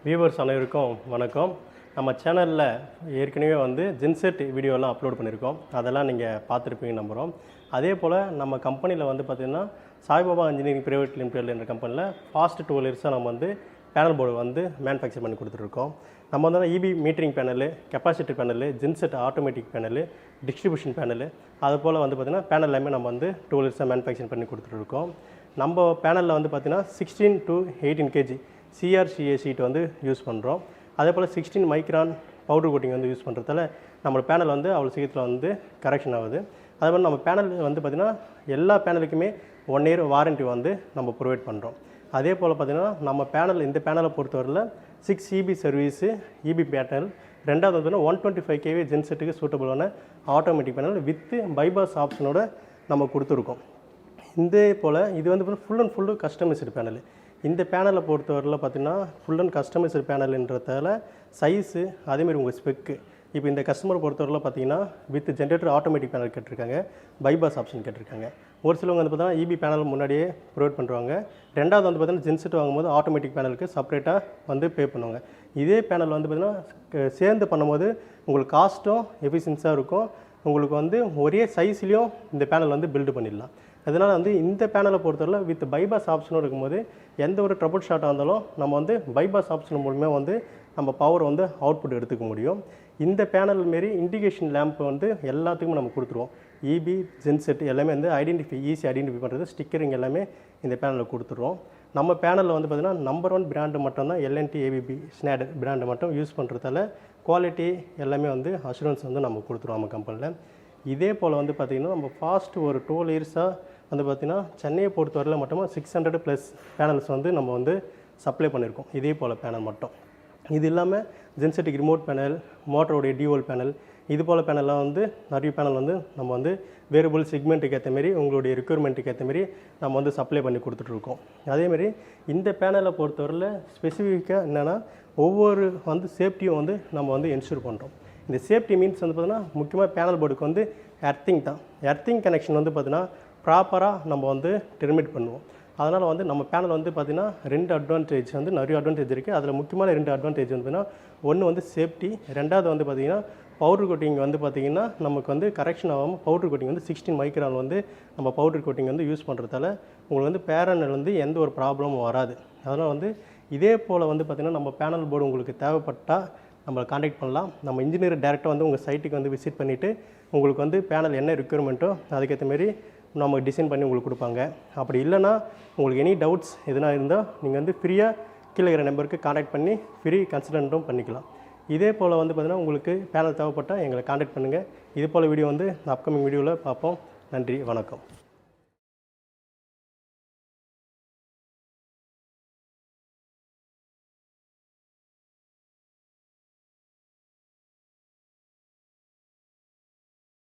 Viewers அனைவருக்கும் வணக்கம். நம்ம சேனலில் ஏற்கனவே வந்து ஜென்செட் வீடியோலாம் அப்லோட் பண்ணியிருக்கோம். அதெல்லாம் நீங்கள் பார்த்துருப்பீங்க நம்புகிறோம். அதே போல் நம்ம கம்பெனியில் வந்து பார்த்திங்கன்னா சாய்பாபா இன்ஜினியரிங் பிரைவேட் லிமிடெட் என்ற கம்பெனியில் பாஸ்ட் 12 இயர்ஸாக நம்ம வந்து பேனல் போர்டு வந்து மேனுஃபேக்சர் பண்ணி கொடுத்துட்ருக்கோம். நம்ம வந்து EB metering panel, capacity panel, genset automatic panel, distribution panel, அது போல் வந்து பார்த்திங்கன்னா பேனல் எல்லாமே நம்ம வந்து 12 இயர்ஸாக மேனுஃபேக்சர் பண்ணி கொடுத்துட்ருக்கோம். நம்ம பேனலில் வந்து பார்த்திங்கன்னா 16 to 18 kg CRCA ஷீட் வந்து யூஸ் பண்ணுறோம். அதே போல் 16 மைக்ரான் பவுடர் கோட்டிங் வந்து யூஸ் பண்ணுறதால நம்ம பேனல் வந்து அவ்வளோ சீக்கிரத்தில் வந்து கரெக்ஷன் ஆகுது. அதே மாதிரி நம்ம பேனல் வந்து பார்த்திங்கன்னா எல்லா பேனலுக்குமே 1 year வாரண்ட்டி வந்து நம்ம ப்ரொவைட் பண்ணுறோம். அதே போல் பார்த்திங்கன்னா நம்ம பேனல் இந்த பேனலை பொறுத்தவரையில் 6 EB சர்வீஸு EB பேனல், ரெண்டாவது வந்து 125 kV ஜென்செட்டுக்கு சூட்டபுளான ஆட்டோமேட்டிக் பேனல் வித் பைபாஸ் ஆப்ஷனோட நம்ம கொடுத்துருக்கோம். இதே போல் இது வந்து full and full customised panel. இந்த பேனலை பொறுத்தவரையில் பார்த்திங்கன்னா ஃபுல் அண்ட் கஸ்டமைஸ்டு பேனல்ன்றதால சைஸு அதேமாதிரி உங்கள் ஸ்பெக்கு. இப்போ இந்த கஸ்டமர் பொறுத்தவரையில் பார்த்திங்கன்னா வித் ஜென்ரேட்டர் ஆட்டோமேட்டிக் பேனல் கேட்டிருக்காங்க, பைபாஸ் ஆப்ஷன் கேட்டிருக்காங்க. ஒரு சிலவங்க வந்து பார்த்தீங்கன்னா EB பேனல் முன்னாடியே ப்ரொவைட் பண்ணுறாங்க. ரெண்டாவது வந்து பார்த்திங்கன்னா ஜென்செட் வாங்கும்போது ஆட்டோமேட்டிக் பேனலுக்கு செப்பரேட்டாக வந்து பே பண்ணுவாங்க. இதே பேனல் வந்து பார்த்திங்கன்னா சேர்ந்து பண்ணும்போது உங்களுக்கு காஸ்ட்டும் எஃபிஷியன்ஸாக இருக்கும். உங்களுக்கு வந்து ஒரே சைஸ்லேயும் இந்த பேனல் வந்து பில்டு பண்ணிடலாம். அதனால் வந்து இந்த பேனலை பொறுத்தவரை வித் பைபாஸ் ஆப்ஷனும் இருக்கும்போது எந்த ஒரு ட்ரபிள் ஷாட்டாக இருந்தாலும் நம்ம வந்து பைபாஸ் ஆப்ஷன் மூலமாக வந்து நம்ம பவர் வந்து அவுட்புட் எடுத்துக்க முடியும். இந்த பேனல் மாரி இண்டிகேஷன் லேம்ப் வந்து எல்லாத்துக்குமே நம்ம கொடுத்துருவோம். EB ஜென்செட் எல்லாமே வந்து ஈஸி ஐடென்டிஃபை பண்ணுறது, ஸ்டிக்கரிங் எல்லாமே இந்த பேனலில் கொடுத்துருவோம். நம்ம பேனலில் வந்து பார்த்திங்கன்னா நம்பர் 1 பிராண்டு மட்டும்தான் LNT ABB ஸ்னாடர் பிராண்டு மட்டும் யூஸ் பண்ணுறதால குவாலிட்டி எல்லாமே வந்து அஷூரன்ஸ் வந்து நம்ம கொடுத்துருவோம் நம்ம கம்பெனியில். இதே போல் வந்து பார்த்திங்கன்னா நம்ம ஃபாஸ்ட் ஒரு 12 இயர்ஸாக வந்து பார்த்திங்கன்னா சென்னையை பொறுத்தவரையில் மட்டும் 600+ பேனல்ஸ் வந்து நம்ம வந்து சப்ளை பண்ணியிருக்கோம். இதே போல் பேனல் மட்டும். இது இல்லாமல் ஜென்செட்டுக்கு ரிமோட் பேனல், மோட்டரோடைய டிஓல் பேனல், இது போல் பேனல்லாம் வந்து நிறைய பேனல் வந்து நம்ம வந்து வேரியபிள் செக்மெண்ட்டுக்கு ஏற்ற மாரி உங்களுடைய ரெக்யர்மெண்ட்டுக்கு ஏற்ற மாரி நம்ம வந்து சப்ளை பண்ணி கொடுத்துட்ருக்கோம். அதேமாரி இந்த பேனலை பொறுத்தவரையில் ஸ்பெசிஃபிக்காக என்னென்னா ஒவ்வொரு வந்து சேஃப்டியும் வந்து நம்ம வந்து என்ஷூர் பண்ணுறோம். இந்த சேஃப்டி மீன்ஸ் வந்து பார்த்திங்கன்னா முக்கியமாக பேனல் போர்டுக்கு வந்து எர்த்திங் தான். எர்த்திங் கனெக்ஷன் வந்து பார்த்திங்கன்னா ப்ராப்பராக நம்ம வந்து டெர்மினேட் பண்ணுவோம். அதனால் வந்து நம்ம பேனல் வந்து பார்த்திங்கன்னா 2 அட்வான்டேஜ் வந்து நிறைய அட்வான்டேஜ் இருக்குது. அதில் முக்கியமான 2 அட்வான்டேஜ் வந்து பார்த்திங்கன்னா ஒன்று வந்து சேஃப்டி, ரெண்டாவது வந்து பார்த்திங்கன்னா பவுடர் கோட்டிங் வந்து பார்த்திங்கன்னா நமக்கு வந்து கரெக்ஷன் ஆகாமல் பவுடர் கோட்டிங் வந்து 16 மைக்ரான் வந்து நம்ம பவுடர் கோட்டிங் வந்து யூஸ் பண்ணுறதால உங்களுக்கு வந்து பேனல் வந்து எந்த ஒரு ப்ராப்ளமும் வராது. அதனால் வந்து இதே போல் வந்து பார்த்திங்கன்னா நம்ம பேனல் போர்டு உங்களுக்கு தேவைப்பட்டால் நம்மளை காண்டாக்ட் பண்ணலாம். நம்ம இன்ஜினியர் டேரெக்டாக வந்து உங்கள் சைட்டுக்கு வந்து விசிட் பண்ணிவிட்டு உங்களுக்கு வந்து பேனல் என்ன ரெக்யர்மெண்ட்டோ அதுக்கேற்ற மாரி நம்ம டிசைன் பண்ணி உங்களுக்கு கொடுப்பாங்க. அப்படி இல்லைனா உங்களுக்கு எனி டவுட்ஸ் எதுனா இருந்தால் நீங்கள் வந்து ஃப்ரீயாக கீழே இருக்கிற நம்பருக்கு காண்டாக்ட் பண்ணி ஃப்ரீ கன்சல்டன்ட்டும் பண்ணிக்கலாம். இதே போல் வந்து பார்த்திங்கன்னா உங்களுக்கு பேனல் தேவைப்பட்டால் எங்களை காண்டாக்ட் பண்ணுங்கள். இது போல் வீடியோ வந்து அப்கமிங் வீடியோவில் பார்ப்போம். நன்றி, வணக்கம்.